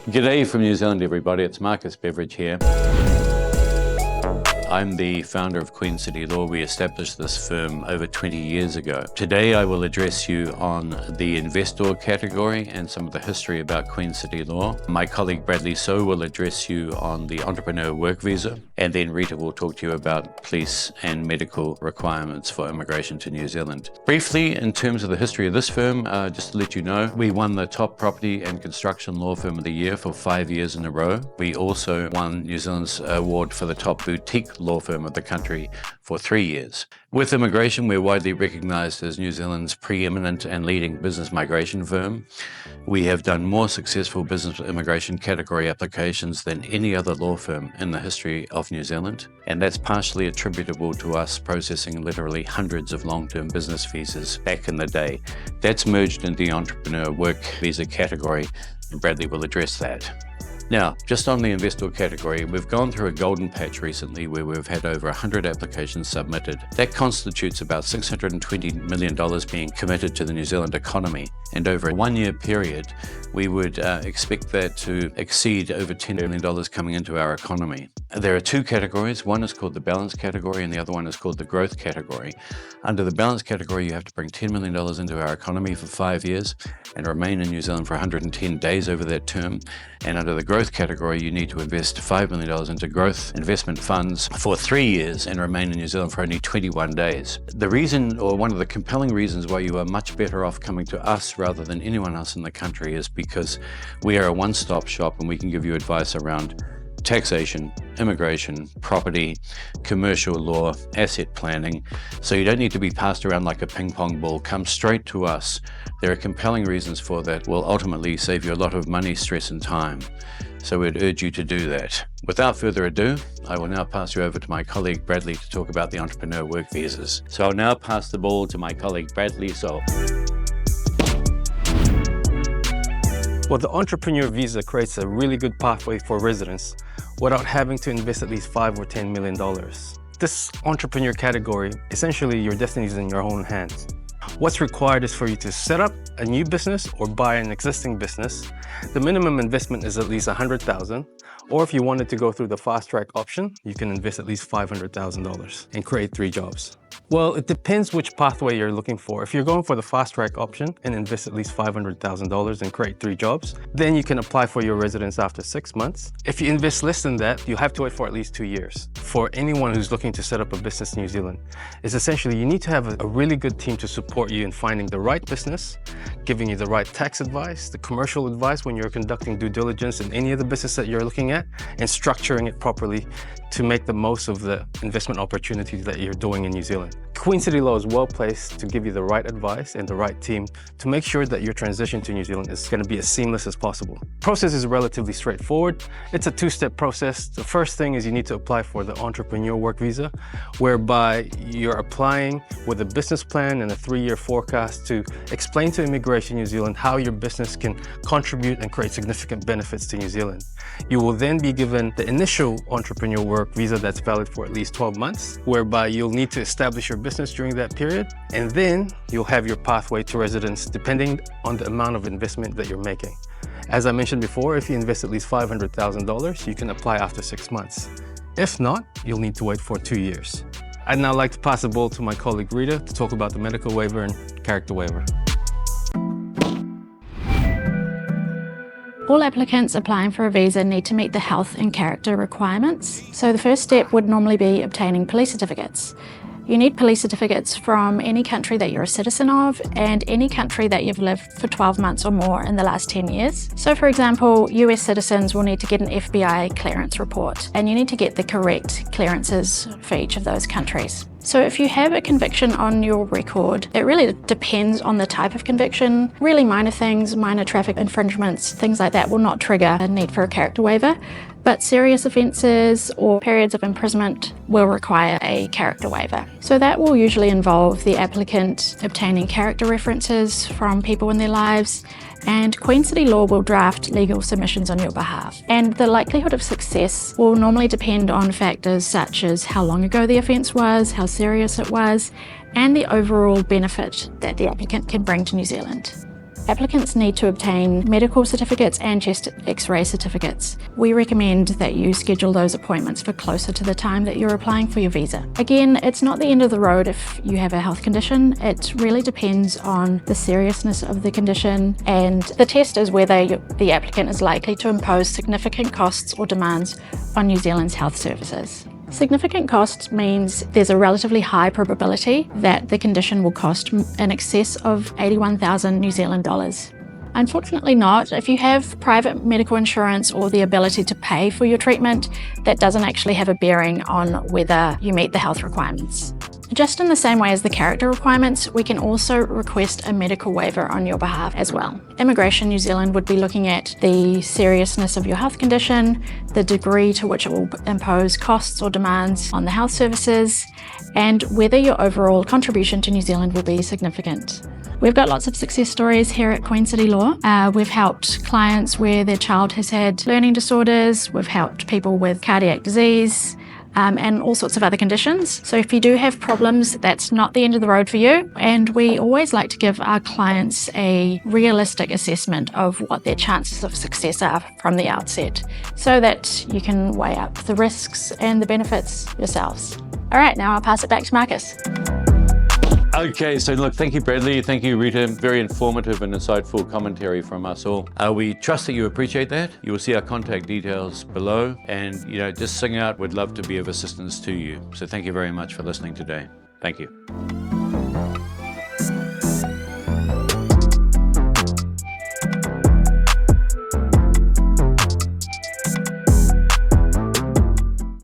G'day from New Zealand, everybody. It's Marcus Beveridge here. I'm the founder of Queen City Law. We established this firm over 20 years ago. Today I will address you on the investor category and some of the history about Queen City Law. My colleague Bradley So will address you on the entrepreneur work visa, and then Rita will talk to you about police and medical requirements for immigration to New Zealand. Briefly, in terms of the history of this firm, just to let you know, we won the top property and construction law firm of the year for 5 years in a row. We also won New Zealand's award for the top boutique law firm of the country for 3 years. With immigration, we're widely recognized as New Zealand's preeminent and leading business migration firm. We have done more successful business immigration category applications than any other law firm in the history of New Zealand, and that's partially attributable to us processing literally hundreds of long-term business visas back in the day. That's merged into the entrepreneur work visa category, and Bradley will address that. Now, just on the investor category, we've gone through a golden patch recently where we've had over 100 applications submitted. That constitutes about $620 million being committed to the New Zealand economy. And over a 1 year period, we would expect that to exceed over $10 million coming into our economy. There are two categories. One is called the balance category and the other one is called the growth category. Under the balance category, you have to bring $10 million into our economy for 5 years and remain in New Zealand for 110 days over that term. And under the growth category, you need to invest $5 million into growth investment funds for 3 years and remain in New Zealand for only 21 days. The reason, or one of the compelling reasons why you are much better off coming to us rather than anyone else in the country is because we are a one-stop shop and we can give you advice around taxation, immigration, property, commercial law, asset planning. So you don't need to be passed around like a ping pong ball. Come straight to us. There are compelling reasons for that. Will ultimately save you a lot of money, stress and time. So we'd urge you to do that. Without further ado, I will now pass you over to my colleague Bradley to talk about the entrepreneur work visas. So I'll now pass the ball to my colleague Bradley So. Well, the entrepreneur visa creates a really good pathway for residents without having to invest at least $5 or $10 million. This entrepreneur category, essentially your destiny is in your own hands. What's required is for you to set up a new business or buy an existing business. The minimum investment is at least $100,000, or if you wanted to go through the fast track option, you can invest at least $500,000 and create 3 jobs. Well, it depends which pathway you're looking for. If you're going for the fast track option and invest at least $500,000 and create 3 jobs, then you can apply for your residence after 6 months. If you invest less than that, you have to wait for at least 2 years. For anyone who's looking to set up a business in New Zealand, it's essentially you need to have a really good team to support you in finding the right business, giving you the right tax advice, the commercial advice when you're conducting due diligence in any of the business that you're looking at, and structuring it properly to make the most of the investment opportunities that you're doing in New Zealand. Queen City Law is well placed to give you the right advice and the right team to make sure that your transition to New Zealand is going to be as seamless as possible. The process is relatively straightforward. It's a 2-step process. The first thing is you need to apply for the entrepreneur work visa, whereby you're applying with a business plan and a 3-year forecast to explain to Immigration New Zealand how your business can contribute and create significant benefits to New Zealand. You will then be given the initial entrepreneur work visa that's valid for at least 12 months, whereby you'll need to establish your business during that period, and then you'll have your pathway to residence depending on the amount of investment that you're making. As I mentioned before, if you invest at least $500,000, you can apply after 6 months. If not, you'll need to wait for 2 years. I'd now like to pass the ball to my colleague Rita to talk about the medical waiver and character waiver. All applicants applying for a visa need to meet the health and character requirements. So the first step would normally be obtaining police certificates. You need police certificates from any country that you're a citizen of and any country that you've lived for 12 months or more in the last 10 years. So for example, US citizens will need to get an FBI clearance report, and you need to get the correct clearances for each of those countries. So if you have a conviction on your record, it really depends on the type of conviction. Really minor things, minor traffic infringements, things like that will not trigger a need for a character waiver. But serious offences or periods of imprisonment will require a character waiver. So that will usually involve the applicant obtaining character references from people in their lives, and Queen City Law will draft legal submissions on your behalf. And the likelihood of success will normally depend on factors such as how long ago the offence was, how serious it was, and the overall benefit that the applicant can bring to New Zealand. applicants need to obtain medical certificates and chest x-ray certificates. We recommend that you schedule those appointments for closer to the time that you're applying for your visa. Again, it's not the end of the road if you have a health condition. It really depends on the seriousness of the condition, and the test is whether the applicant is likely to impose significant costs or demands on New Zealand's health services. Significant costs means there's a relatively high probability that the condition will cost in excess of 81,000 New Zealand dollars. Unfortunately not. If you have private medical insurance or the ability to pay for your treatment, that doesn't actually have a bearing on whether you meet the health requirements. Just in the same way as the character requirements, we can also request a medical waiver on your behalf as well. Immigration New Zealand would be looking at the seriousness of your health condition, the degree to which it will impose costs or demands on the health services, and whether your overall contribution to New Zealand will be significant. We've got lots of success stories here at Queen City Law. We've helped clients where their child has had learning disorders, we've helped people with cardiac disease, and all sorts of other conditions. So if you do have problems, that's not the end of the road for you. And we always like to give our clients a realistic assessment of what their chances of success are from the outset, so that you can weigh up the risks and the benefits yourselves. All right, now I'll pass it back to Marcus. Okay, so look, thank you, Bradley. Thank you, Rita. Very informative and insightful commentary from us all. We trust that you appreciate that. You will see our contact details below, and just sing out. We'd love to be of assistance to you. So thank you very much for listening today. Thank you.